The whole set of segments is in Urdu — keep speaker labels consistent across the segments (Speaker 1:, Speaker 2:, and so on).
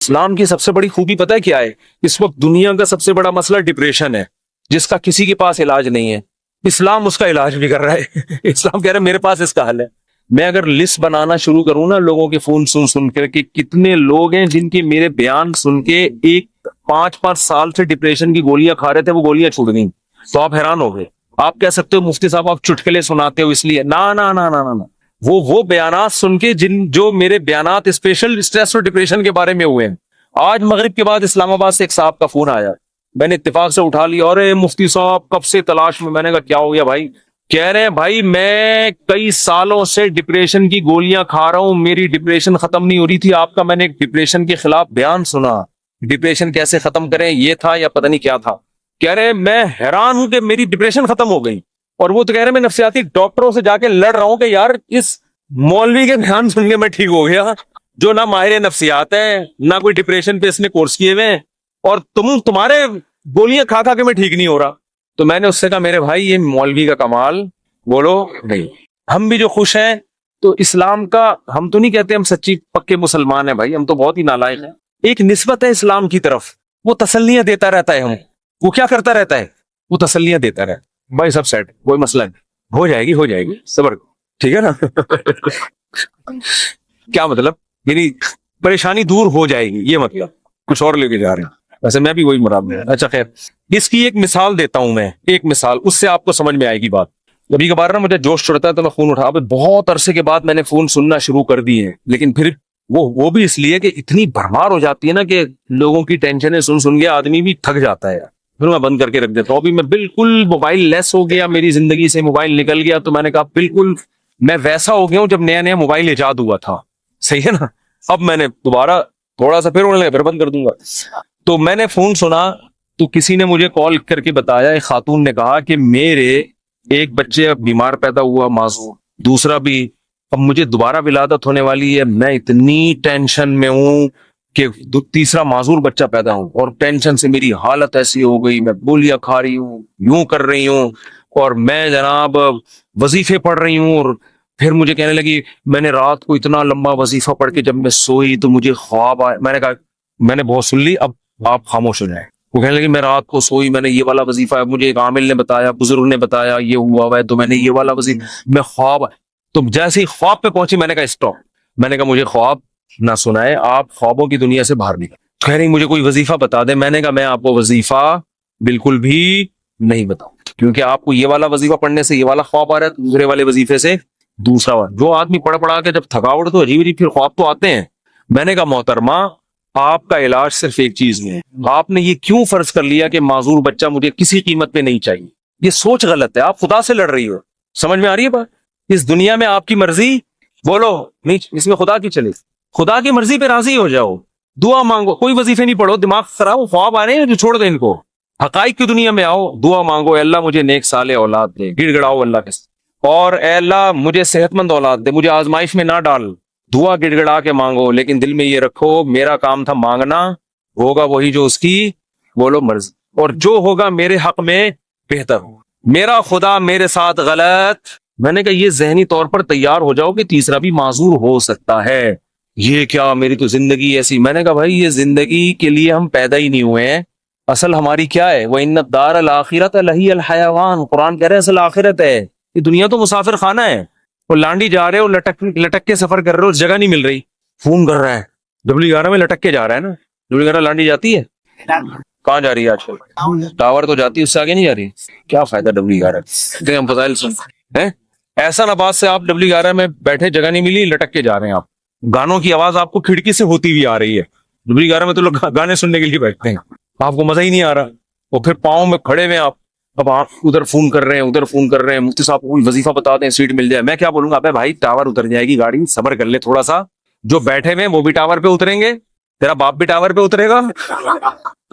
Speaker 1: اسلام کی سب سے بڑی خوبی پتہ ہے کیا ہے؟ اس وقت دنیا کا سب سے بڑا مسئلہ ڈپریشن ہے، جس کا کسی کے پاس علاج نہیں ہے۔ اسلام اس کا علاج بھی کر رہا ہے۔ اسلام کہہ رہا ہے میرے پاس اس کا حل ہے۔ میں اگر لسٹ بنانا شروع کروں نا لوگوں کے فون سن کر کہ کتنے لوگ ہیں جن کے میرے بیان سن کے 5 سال سے ڈپریشن کی گولیاں کھا رہے تھے، وہ گولیاں چھوٹ گئیں، تو آپ حیران ہو گئے۔ آپ کہہ سکتے ہو مفتی صاحب آپ چٹکلے سناتے ہو اس لیے، نہ وہ بیانات سن کے جو میرے بیانات اسپیشل اسٹریس اور ڈپریشن کے بارے میں ہوئے ہیں۔ آج مغرب کے بعد اسلام آباد سے ایک صاحب کا فون آیا، میں نے اتفاق سے اٹھا لیا، اور مفتی صاحب کب سے تلاش میں؟ میں نے کہا کیا ہو گیا بھائی؟ کہہ رہے ہیں بھائی میں کئی سالوں سے ڈپریشن کی گولیاں کھا رہا ہوں، میری ڈپریشن ختم نہیں ہو رہی تھی، آپ کا میں نے ایک ڈپریشن کے خلاف بیان سنا، ڈپریشن کیسے ختم کریں یہ تھا یا پتہ نہیں کیا تھا۔ کہہ رہے ہیں میں حیران ہوں کہ میری ڈپریشن ختم ہو گئی، اور وہ تو کہہ رہے ہیں میں نفسیاتی ڈاکٹروں سے جا کے لڑ رہا ہوں کہ یار اس مولوی کے بیان سن کے میں ٹھیک ہو گیا، جو نہ ماہر نفسیات ہے نہ کوئی ڈپریشن پہ اس نے کورس کیے ہوئے ہیں، اور تمہارے گولیاں کھا کھا کے میں ٹھیک نہیں ہو رہا۔ تو میں نے اس سے کہا میرے بھائی یہ مولوی کا کمال بولو نہیں، ہم بھی جو خوش ہیں تو اسلام کا، ہم تو نہیں کہتے ہم سچی پکے مسلمان ہیں بھائی، ہم تو بہت ہی نالائق ہیں۔ ایک نسبت ہے اسلام کی طرف، وہ تسلیاں دیتا رہتا ہے، وہ کیا کرتا رہتا ہے؟ وہ تسلیاں دیتا رہتا، بھائی سب سیٹ، کوئی مسئلہ نہیں، ہو جائے گی صبر، ٹھیک ہے نا؟ کیا مطلب؟ یعنی پریشانی دور ہو جائے گی، یہ مطلب کچھ اور لے کے جا رہے ہیں، ویسے میں بھی وہی مراد میں۔ اچھا خیر، اس کی ایک مثال دیتا ہوں میں، ایک مثال، اس سے آپ کو سمجھ میں آئے گی بات۔ کبھی کبھار نا مجھے جوش چڑھتا ہے تو میں فون اٹھا، اب بہت عرصے کے بعد میں نے فون سننا شروع کر دیے ہیں، لیکن پھر وہ بھی اس لیے کہ اتنی بھرمار ہو جاتی ہے نا کہ لوگوں کی ٹینشنیں سن کے آدمی بھی تھک جاتا ہے، پھر میں بند کر کے رکھ دیتا ہوں۔ ابھی میں بالکل موبائل لیس ہو گیا، میری زندگی سے موبائل نکل گیا، تو میں نے کہا بالکل میں ویسا ہو گیا ہوں جب نیا موبائل ایجاد ہوا تھا، صحیح ہے نا؟ اب میں نے دوبارہ تھوڑا سا پھر ہونے لگا، پھر بند کر دوں گا۔ تو میں نے فون سنا تو کسی نے مجھے کال کر کے بتایا، ایک خاتون نے کہا کہ میرے ایک بچے اب بیمار پیدا ہوا معذور، دوسرا بھی اب مجھے دوبارہ ولادت ہونے والی ہے، میں اتنی ٹینشن میں ہوں کہ تیسرا معذور بچہ پیدا ہوں، اور ٹینشن سے میری حالت ایسی ہو گئی، میں گولیاں کھا رہی ہوں، یوں کر رہی ہوں، اور میں جناب وظیفے پڑھ رہی ہوں۔ اور پھر مجھے کہنے لگی میں نے رات کو اتنا لمبا وظیفہ پڑھ کے جب میں سوئی تو مجھے خواب آئے۔ میں نے کہا میں نے بہت سن لی، اب آپ خاموش ہو جائیں۔ وہ کہنے لگی میں رات کو سوئی، میں نے یہ والا وظیفہ ہے، مجھے ایک عامل نے بتایا، بزرگ نے بتایا یہ ہوا ہے، تو میں نے یہ والا وظیفہ، میں خواب، تو جیسے ہی خواب پہ پہنچی میں نے کہا اسٹاپ، میں نے کہا مجھے خواب نہ سنائے، آپ خوابوں کی دنیا سے باہر نکلیں۔ کہہ رہی مجھے کوئی وظیفہ بتا دیں۔ میں نے کہا میں آپ کو وظیفہ بالکل بھی نہیں بتاؤں، کیونکہ آپ کو یہ والا وظیفہ پڑھنے سے یہ والا خواب آ رہا ہے، دوسرے والے وظیفے سے دوسرا والا۔ جو آدمی پڑھ کے جب تھکاوٹ تو عجیب پھر خواب تو آتے ہیں۔ میں نے کہا محترمہ آپ کا علاج صرف ایک چیز میں ہے، آپ نے یہ کیوں فرض کر لیا کہ معذور بچہ مجھے کسی قیمت پہ نہیں چاہیے؟ یہ سوچ غلط ہے، آپ خدا سے لڑ رہی ہو۔ سمجھ میں آ رہی ہے بات؟ اس دنیا میں آپ کی مرضی بولو نہیں، اس میں خدا کی چلے، خدا کی مرضی پہ راضی ہو جاؤ، دعا مانگو، کوئی وظیفے نہیں پڑھو، دماغ خراب، خواب آ رہے ہیں جو چھوڑ دیں ان کو، حقائق کی دنیا میں آؤ، دعا مانگو، اے اللہ مجھے نیک صالح اولاد دے، گڑ گڑاؤ اللہ کے ساتھ، اور اے اللہ مجھے صحت مند اولاد دے، مجھے آزمائش میں نہ ڈال، دعا گڑ گڑا کے مانگو، لیکن دل میں یہ رکھو میرا کام تھا مانگنا، ہوگا وہی جو اس کی بولو مرضی، اور جو ہوگا میرے حق میں بہتر ہو، میرا خدا میرے ساتھ غلط۔ میں نے کہا یہ ذہنی طور پر تیار ہو جاؤ کہ تیسرا بھی معذور ہو سکتا ہے، یہ کیا میری تو زندگی ایسی۔ میں نے کہا بھائی یہ زندگی کے لیے ہم پیدا ہی نہیں ہوئے ہیں، اصل ہماری کیا ہے؟ وَإِنَّ الدَّارَ الْآخِرَةَ لَهِيَ الْحَيَوَانُ، قرآن کہہ رہے ہیں اصل آخرت ہے، یہ دنیا تو مسافر خانہ ہے، وہ لانڈی جا رہے ہو، لٹک کے سفر کر رہے ہو، جگہ نہیں مل رہی، فون کر رہا ہے، W11 میں لٹک کے جا رہا ہے نا، W11 لانڈی جاتی ہے، کہاں جا رہی ہے آج کل؟ ٹاور تو جاتی ہے، اس سے آگے نہیں جا رہی، کیا فائدہ W11 ہم فضائل سن ایسا نباز سے آپ W11 میں بیٹھے، جگہ نہیں ملی، لٹک کے جا رہے ہیں آپ، گانوں کی آواز آپ کو کھڑکی سے ہوتی ہوئی آ رہی ہے، W11 میں تو لوگ گانے سننے کے لیے بیٹھتے ہیں، آپ کو مزہ ہی نہیں آ رہا، اور پھر پاؤں میں کھڑے ہوئے آپ، اب آپ ادھر فون کر رہے ہیں، مفتی صاحب کوئی وظیفہ بتا دیں سیٹ مل جائے۔ میں کیا بولوں گا؟ ابے بھائی ٹاور اتر جائے گی گاڑی، صبر کر لے تھوڑا سا، جو بیٹھے ہوئے وہ بھی ٹاور پہ اتریں گے، تیرا باپ بھی ٹاور پہ اترے گا،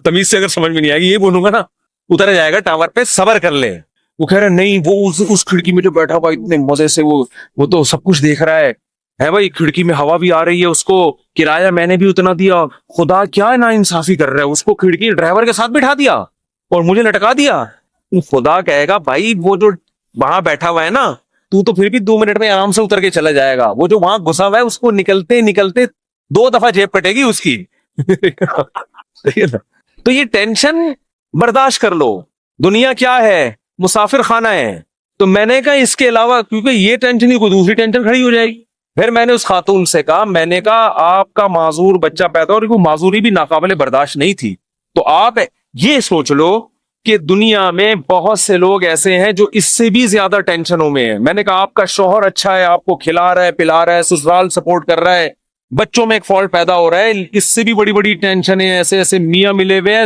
Speaker 1: تمیز سے اگر سمجھ میں نہیں آئے گی یہ بولوں گا نا، اتر جائے گا ٹاور پہ، صبر کر لے۔ وہ کہہ رہے نہیں، وہ اس کھڑکی میں جو بیٹھا ہوا اتنے مزے سے وہ تو سب کچھ دیکھ رہا ہے بھائی، کھڑکی میں ہوا بھی آ رہی ہے، اس کو کرایہ میں نے بھی اتنا دیا، خدا کیا نا انصافی کر رہا ہے، اس کو کھڑکی ڈرائیور کے ساتھ بٹھا دیا اور مجھے لٹکا دیا۔ خدا کہے گا بھائی وہ جو وہاں بیٹھا ہوا ہے نا، تو پھر بھی 2 منٹ میں آرام سے اتر کے چلا جائے گا، وہ جو وہاں گھسا ہوا ہے اس کو نکلتے 2 دفعہ جیب کٹے گی اس کی، تو یہ ٹینشن برداشت کر لو, دنیا کیا ہے, مسافر خانہ ہے. تو میں نے کہا اس کے علاوہ, کیونکہ یہ ٹینشن ہی کوئی دوسری ٹینشن کھڑی ہو جائے گی. پھر میں نے اس خاتون سے کہا, میں نے کہا آپ کا معذور بچہ پیدا ہو, اور وہ معذوری بھی ناقابل برداشت نہیں تھی, تو آپ یہ سوچ لو کہ دنیا میں بہت سے لوگ ایسے ہیں جو اس سے بھی زیادہ ٹینشنوں میں ہیں. میں نے کہا آپ کا شوہر اچھا ہے, آپ کو کھلا رہا ہے پلا رہا ہے, سسرال سپورٹ کر رہا ہے, بچوں میں ایک فالٹ پیدا ہو رہا ہے, اس سے بھی بڑی بڑی ٹینشنیں, ایسے ایسے میاں ملے ہوئے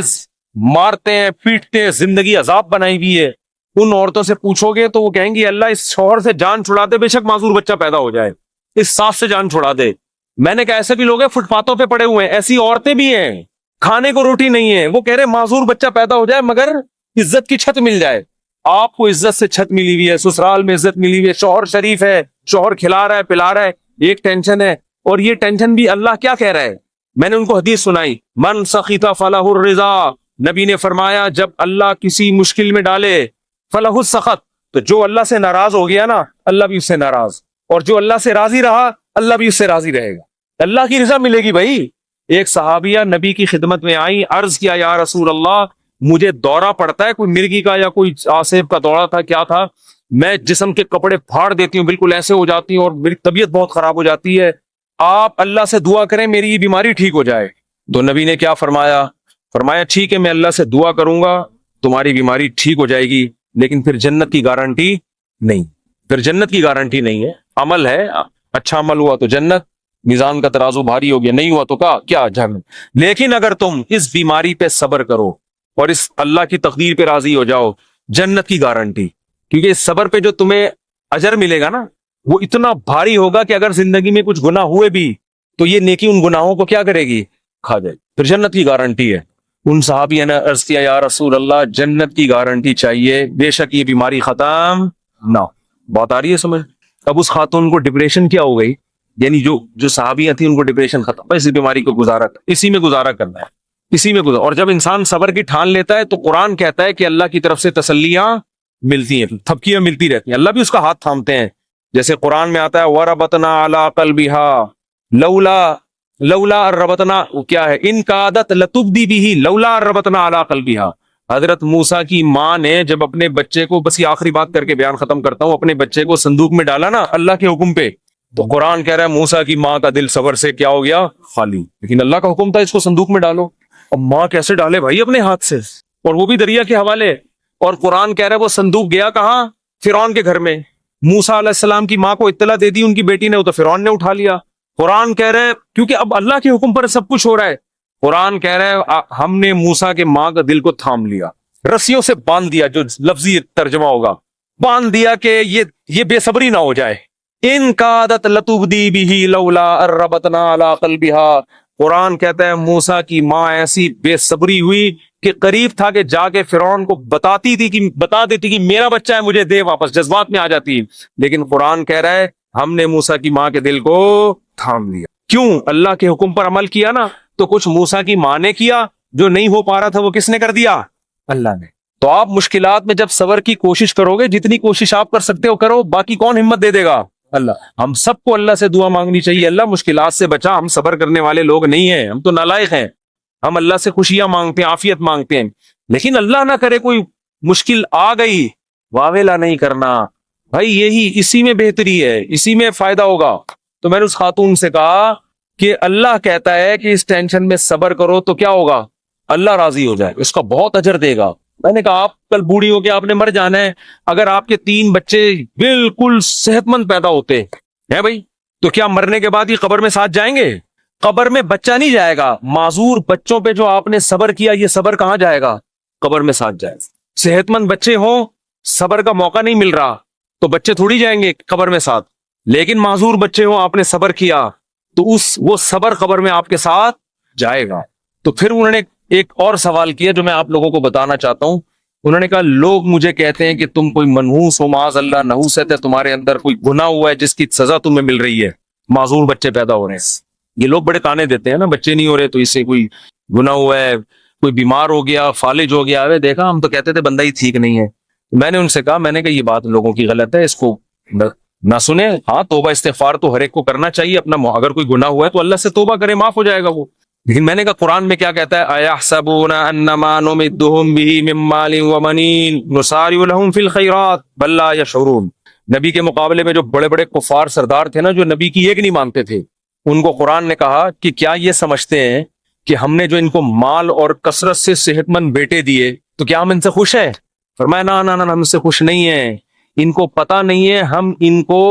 Speaker 1: مارتے ہیں پیٹتے ہیں, زندگی عذاب بنائی ہوئی ہے. ان عورتوں سے پوچھو گے تو وہ کہیں گی اللہ اس شوہر سے جان چھڑا دے, بے شک معذور بچہ پیدا ہو جائے, اس ساس سے جان چھڑا دے. میں نے کہا ایسے بھی لوگ ہیں فٹ پاتھوں پہ پڑے ہوئے ہیں, ایسی عورتیں بھی ہیں کھانے کو روٹی نہیں ہے, وہ کہہ رہے معذور بچہ پیدا ہو جائے مگر عزت کی چھت مل جائے. آپ کو عزت سے چھت ملی ہوئی ہے, سسرال میں عزت ملی ہوئی ہے, شوہر شریف ہے, شوہر کھلا رہا ہے پلا رہا ہے, ایک ٹینشن ہے. اور یہ ٹینشن بھی اللہ کیا کہہ رہا ہے, میں نے ان کو حدیث سنائی, من سخط فلہ الرضا, نبی نے فرمایا جب اللہ کسی مشکل میں ڈالے فلہ السخط, تو جو اللہ سے ناراض ہو گیا نا اللہ بھی اس سے ناراض, اور جو اللہ سے راضی رہا اللہ بھی اس سے راضی رہے گا, اللہ کی رضا ملے گی بھائی. ایک صحابیہ نبی کی خدمت میں آئی, عرض کیا یا رسول اللہ مجھے دورہ پڑتا ہے, کوئی مرگی کا یا کوئی آصف کا دورہ تھا کیا تھا, میں جسم کے کپڑے پھاڑ دیتی ہوں, بالکل ایسے ہو جاتی ہوں اور میری طبیعت بہت خراب ہو جاتی ہے, آپ اللہ سے دعا کریں میری یہ بیماری ٹھیک ہو جائے. تو نبی نے کیا فرمایا, فرمایا ٹھیک ہے میں اللہ سے دعا کروں گا تمہاری بیماری ٹھیک ہو جائے گی, لیکن پھر جنت کی گارنٹی نہیں, پھر جنت کی گارنٹی نہیں ہے. عمل ہے, اچھا عمل ہوا تو جنت, میزان کا ترازو بھاری ہو گیا, نہیں ہوا تو کیا جہنم. لیکن اگر تم اس بیماری پہ صبر کرو اور اس اللہ کی تقدیر پہ راضی ہو جاؤ, جنت کی گارنٹی. کیونکہ اس صبر پہ جو تمہیں اجر ملے گا نا وہ اتنا بھاری ہوگا کہ اگر زندگی میں کچھ گناہ ہوئے بھی تو یہ نیکی ان گناہوں کو کیا کرے گی, کھا جائے. پھر جنت کی گارنٹی ہے. ان صحابیوں نے عرض کیا یا رسول اللہ جنت کی گارنٹی چاہیے, بے شک یہ بیماری ختم نہ. بات آ رہی ہے سمجھ. اب اس خاتون کو ڈپریشن کیا ہو گئی, یعنی جو صحابیاں تھیں ان کو ڈپریشن ختم, بس اس بیماری کو اسی میں گزارا کرنا ہے, اسی میں گزارا. اور جب انسان صبر کی ٹھان لیتا ہے تو قرآن کہتا ہے کہ اللہ کی طرف سے تسلیاں ملتی ہیں, تھپکیاں ملتی رہتی ہیں, اللہ بھی اس کا ہاتھ تھامتے ہیں. جیسے قرآن میں آتا ہے وَرَبَطْنَا عَلَىٰ قَلْبِهَا لولا ربطنا, کیا ہے, ان کا عادت لتبدی بھی لولا ربطنا علی قلبها. حضرت موسیٰ کی ماں نے جب اپنے بچے کو, بس یہ آخری بات کر کے بیان ختم کرتا ہوں, اپنے بچے کو صندوق میں ڈالا نا اللہ کے حکم پہ, تو قرآن کہہ رہا ہے موسیٰ کی ماں کا دل صبر سے کیا ہو گیا, خالی. لیکن اللہ کا حکم تھا اس کو صندوق میں ڈالو. اب ماں کیسے ڈالے بھائی اپنے ہاتھ سے, اور وہ بھی دریا کے حوالے. اور قرآن کہہ رہا ہے وہ صندوق گیا کہاں, فرعون کے گھر میں. موسیٰ علیہ السلام کی ماں کو اطلاع دے دی ان کی بیٹی نے, تو فرعون نے اٹھا لیا. قرآن کہہ رہے کیونکہ اب اللہ کے حکم پر سب کچھ ہو رہا ہے. قرآن کہہ رہے ہم نے موسیٰ کے ماں کا دل کو تھام لیا, رسیوں سے باندھ دیا, جو لفظی ترجمہ ہوگا باندھ دیا کہ یہ بے صبری نہ ہو جائے. ان کا عادت لتبدی بھی لولا ربطنا علی قلبها. قرآن کہتا ہے موسیٰ کی ماں ایسی بے صبری ہوئی کہ قریب تھا کہ جا کے فرعون کو بتا دیتی کہ میرا بچہ ہے مجھے دے واپس, جذبات میں آ جاتی. لیکن قرآن کہہ رہا ہے ہم نے موسیٰ کی ماں کے دل کو تھام لیا. کیوں, اللہ کے حکم پر عمل کیا نا, تو کچھ موسیٰ کی ماں نے کیا, جو نہیں ہو پا رہا تھا وہ کس نے کر دیا, اللہ نے. تو آپ مشکلات میں جب صبر کی کوشش کرو گے, جتنی کوشش آپ کر سکتے ہو کرو, باقی کون ہمت دے دے گا, اللہ. ہم سب کو اللہ سے دعا مانگنی چاہیے, اللہ مشکلات سے بچا, ہم صبر کرنے والے لوگ نہیں ہیں, ہم تو نالائق ہیں. ہم اللہ سے خوشیاں مانگتے ہیں, عافیت مانگتے ہیں, لیکن اللہ نہ کرے کوئی مشکل آ گئی, واویلا نہیں کرنا بھائی, یہی اسی میں بہتری ہے, اسی میں فائدہ ہوگا. تو میں نے اس خاتون سے کہا کہ اللہ کہتا ہے کہ اس ٹینشن میں صبر کرو تو کیا ہوگا, اللہ راضی ہو جائے, اس کا بہت اجر دے گا. میں نے کہا آپ کل بوڑھی ہو کے آپ نے مر جانا ہے, اگر آپ کے 3 بچے بالکل صحت مند پیدا ہوتے ہیں بھائی, تو کیا مرنے کے بعد یہ قبر میں ساتھ جائیں گے؟ قبر میں بچہ نہیں جائے گا. معذور بچوں پہ جو آپ نے صبر کیا, یہ صبر کہاں جائے گا, قبر میں ساتھ جائے. صحت مند بچے ہوں, صبر کا موقع نہیں مل رہا, تو بچے تھوڑی جائیں گے قبر میں ساتھ. لیکن معذور بچے ہوں, آپ نے صبر کیا, تو وہ صبر قبر میں آپ کے ساتھ جائے گا. تو پھر انہوں نے ایک اور سوال کیا جو میں آپ لوگوں کو بتانا چاہتا ہوں. انہوں نے کہا لوگ مجھے کہتے ہیں کہ تم کوئی منحوس ہو, معاذ اللہ نحوست ہے, تمہارے اندر کوئی گناہ ہوا ہے جس کی سزا تمہیں مل رہی ہے, معذور بچے پیدا ہو رہے ہیں. یہ لوگ بڑے تانے دیتے ہیں نا, بچے نہیں ہو رہے تو اس سے کوئی گناہ ہوا ہے, کوئی بیمار ہو گیا, فالج ہو گیا. دیکھا ہم تو کہتے تھے بندہ ہی ٹھیک نہیں ہے. میں نے ان سے کہا, میں نے کہا یہ بات لوگوں کی غلط ہے, اس کو نہ سنیں. ہاں توبہ استغفار تو ہر ایک کو کرنا چاہیے اپنا, اگر کوئی گناہ ہوا ہے تو اللہ سے توبہ کرے, معاف ہو جائے گا وہ. لیکن میں نے کہا قرآن میں کیا کہتا ہے، اَيَحْسَبُونَ أَنَّمَا نُمِدُّهُم بِهِ مِن مَّالٍ وَبَنِينَ نُسَارِعُ لَهُمْ فِي الْخَيْرَاتِ بَل لَّا يَشْعُرُونَ۔ نبی کے مقابلے میں جو بڑے بڑے کفار سردار تھے نا، جو نبی کی ایک نہیں مانتے تھے، ان کو قرآن نے کہا کہ کیا یہ سمجھتے ہیں کہ ہم نے جو ان کو مال اور کثرت سے صحت مند بیٹے دیے تو کیا ہم ان سے خوش ہیں؟ فرمایا نا نا نا، ہم سے خوش نہیں ہیں، ان کو پتہ نہیں ہے ہم ان کو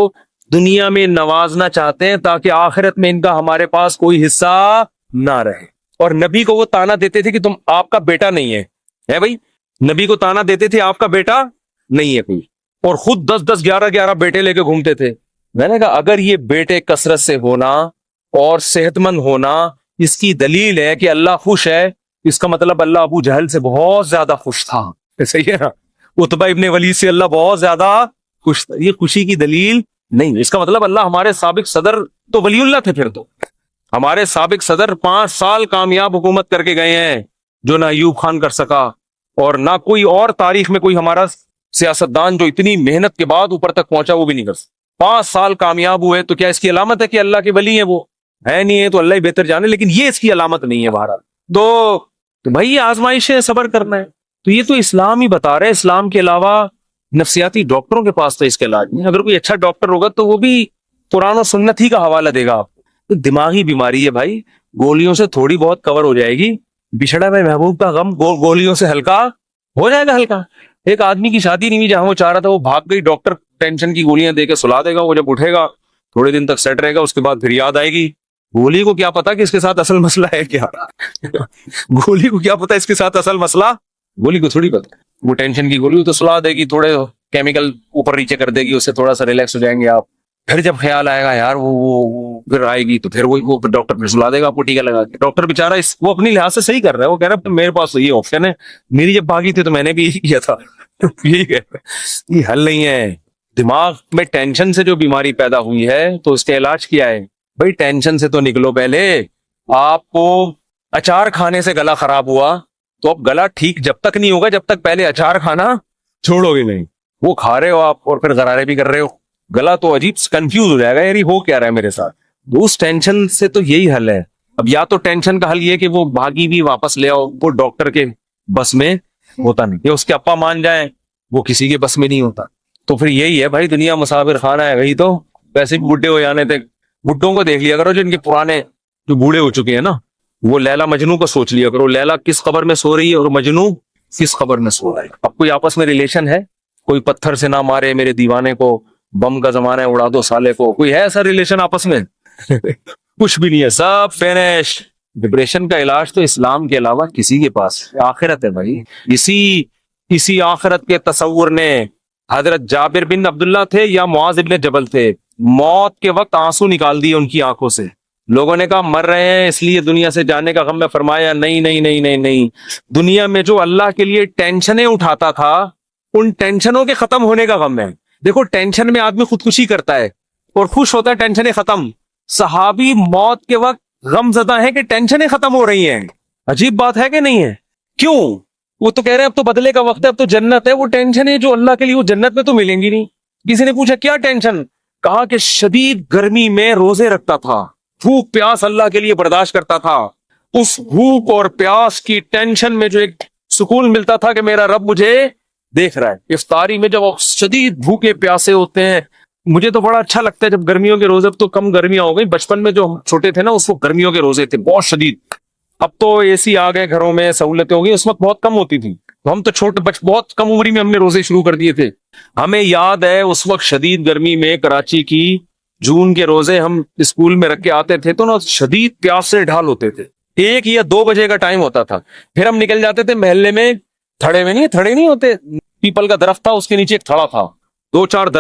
Speaker 1: دنیا میں نوازنا چاہتے ہیں تاکہ آخرت میں ان کا ہمارے پاس کوئی حصہ نہ رہے۔ اور نبی کو وہ تانا دیتے تھے کہ تم آپ کا بیٹا نہیں ہے بھائی، نبی کو تانا دیتے تھے آپ کا بیٹا نہیں ہے کوئی، اور خود 10 11 بیٹے لے کے گھومتے تھے۔ میں نے کہا اگر یہ بیٹے کثرت سے ہونا اور صحت مند ہونا اس کی دلیل ہے کہ اللہ خوش ہے، اس کا مطلب اللہ ابو جہل سے بہت زیادہ خوش تھا، صحیح ہے نا؟ عتبہ ابن ولید سے اللہ بہت زیادہ خوش تھا، یہ خوشی کی دلیل نہیں۔ اس کا مطلب اللہ ہمارے سابق صدر تو ولی اللہ تھے، پھر تو ہمارے سابق صدر 5 سال کامیاب حکومت کر کے گئے ہیں، جو نہ ایوب خان کر سکا اور نہ کوئی اور تاریخ میں کوئی ہمارا سیاستدان جو اتنی محنت کے بعد اوپر تک پہنچا وہ بھی نہیں کر سکتا۔ 5 سال کامیاب ہوئے تو کیا اس کی علامت ہے کہ اللہ کے ولی ہیں؟ وہ ہے نہیں ہے تو اللہ ہی بہتر جانے، لیکن یہ اس کی علامت نہیں ہے۔ بہرحال تو بھائی یہ آزمائش ہے، صبر کرنا ہے۔ تو یہ تو اسلام ہی بتا رہے، اسلام کے علاوہ نفسیاتی ڈاکٹروں کے پاس تو اس کے علاج نہیں۔ اگر کوئی اچھا ڈاکٹر ہوگا تو وہ بھی قرآن و سنت ہی کا حوالہ دے گا آپ کو۔ دماغی بیماری ہے بھائی، گولیوں سے تھوڑی بہت کور ہو جائے گی، بچھڑا ہوئے محبوب کا غم گولیوں سے ہلکا ہو جائے گا ہلکا۔ ایک آدمی کی شادی نہیں ہوئی جہاں وہ چاہ رہا تھا، وہ بھاگ گئی، ڈاکٹر ٹینشن کی گولیاں دے کے سلا دے گا، وہ جب اٹھے گا تھوڑے دن تک سیٹ رہے گا، اس کے بعد پھر یاد آئے گی۔ گولی کو کیا پتا کہ اس کے ساتھ اصل مسئلہ ہے کیا؟ گولی کو کیا پتا اس کے ساتھ اصل مسئلہ؟ گولی کو تھوڑی پتا۔ وہ ٹینشن کی گولی تو سلا دے گی، تھوڑے کیمیکل اوپر نیچے کر دے گی، اس سے تھوڑا سا ریلیکس ہو جائیں گے آپ۔ پھر جب خیال آئے گا یار وہ پھر آئے گی تو پھر وہ ڈاکٹر پھر سلا دے گا آپ کو ٹیکا لگا کے۔ ڈاکٹر بیچارہ وہ اپنی لحاظ سے صحیح کر رہا ہے، وہ کہہ رہا ہے میرے پاس تو یہ آپشن ہے، میری جب بھاگی تھی تو میں نے بھی یہی کیا تھا۔ یہی کہہ رہا ہے، یہ حل نہیں ہے۔ دماغ میں ٹینشن سے جو بیماری پیدا ہوئی ہے تو اس کا علاج کیا ہے بھائی؟ ٹینشن سے تو نکلو پہلے۔ آپ کو اچار کھانے سے گلا خراب ہوا تو اب گلا ٹھیک جب تک نہیں ہوگا جب تک پہلے اچار کھانا چھوڑو گے نہیں۔ وہ کھا رہے ہو آپ اور پھر غرارے بھی کر رہے ہو، گلا تو عجیب کنفیوز ہو جائے گا، یار ہو کیا رہا ہے میرے ساتھ۔ اس ٹینشن سے تو یہی حل ہے۔ اب یا تو ٹینشن کا حل یہ کہ وہ بھاگی بھی واپس لے آؤ، وہ ڈاکٹر کے بس میں ہوتا نہیں، یا اس کے ابا مان جائیں، وہ کسی کے بس میں نہیں ہوتا۔ تو پھر یہی ہے بھائی، دنیا مسافر خانہ ہے، وہی تو ویسے بھی بڈھے ہو جانے تھے۔ بڈھوں کو دیکھ لیا کرو جو ان کے پرانے جو بوڑھے ہو چکے ہیں نا، وہ لیلا مجنو کو سوچ لیا کرو، لیلا کس قبر میں سو رہی ہے اور مجنو کس قبر میں سو رہا ہے۔ اب کوئی آپس میں ریلیشن ہے؟ کوئی پتھر سے نہ مارے میرے دیوانے کو، بم کا زمانہ ہے اڑا دو سالے کو، کوئی ہے ایسا ریلیشن آپس میں؟ کچھ بھی نہیں ہے، سب فینش۔ ڈپریشن کا علاج تو اسلام کے علاوہ کسی کے پاس آخرت ہے بھائی۔ اسی آخرت کے تصور نے حضرت جابر بن عبداللہ تھے یا معاذ بن جبل تھے، موت کے وقت آنسو نکال دیے ان کی آنکھوں سے۔ لوگوں نے کہا مر رہے ہیں اس لیے دنیا سے جانے کا غم میں، فرمایا نہیں نہیں نہیں نہیں نہیں، دنیا میں جو اللہ کے لیے ٹینشنیں اٹھاتا تھا ان ٹینشنوں کے ختم ہونے کا غم ہے۔ دیکھو ٹینشن میں آدمی خودکشی کرتا ہے اور خوش ہوتا ہے ٹینشنیں ختم۔ صحابی موت کے وقت غم زدہ ہیں کہ ٹینشنیں ختم ہو رہی ہیں۔ عجیب بات ہے کہ نہیں ہے؟ کیوں؟ وہ تو کہہ رہے ہیں اب تو بدلے کا وقت ہے، اب تو جنت ہے۔ وہ ٹینشن ہے جو اللہ کے لیے وہ جنت میں تو ملیں گی نہیں۔ کسی نے پوچھا کیا ٹینشن؟ کہا کہ شدید گرمی میں روزے رکھتا تھا، بھوک پیاس اللہ کے لیے برداشت کرتا تھا، اس بھوک اور پیاس کی ٹینشن میں جو ایک سکون ملتا تھا کہ میرا رب مجھے دیکھ رہا ہے۔ افطاری میں جب شدید بھوکے پیاسے ہوتے ہیں، مجھے تو بڑا اچھا لگتا ہے جب گرمیوں کے روزے، اب تو کم گرمیاں ہو گئی، بچپن میں جو ہم چھوٹے تھے نا اس وقت گرمیوں کے روزے تھے بہت شدید۔ اب تو اے سی آ گئے گھروں میں، سہولتیں ہو گئی، اس وقت بہت کم ہوتی تھی۔ ہم تو چھوٹے بہت کم عمری میں ہم نے روزے شروع کر دیے تھے۔ ہمیں یاد ہے اس وقت شدید گرمی میں کراچی کی جون کے روزے ہم اسکول میں رکھ کے آتے تھے تو نا شدید پیاس سے ڈھال ہوتے تھے۔ 1 یا 2 بجے کا ٹائم ہوتا تھا، پھر ہم نکل جاتے تھے محلے میں، تھڑے نہیں ہوتے، پیپل کا درخت تھا اس کے نیچے ایک تھڑا تھا، 2-4 درخت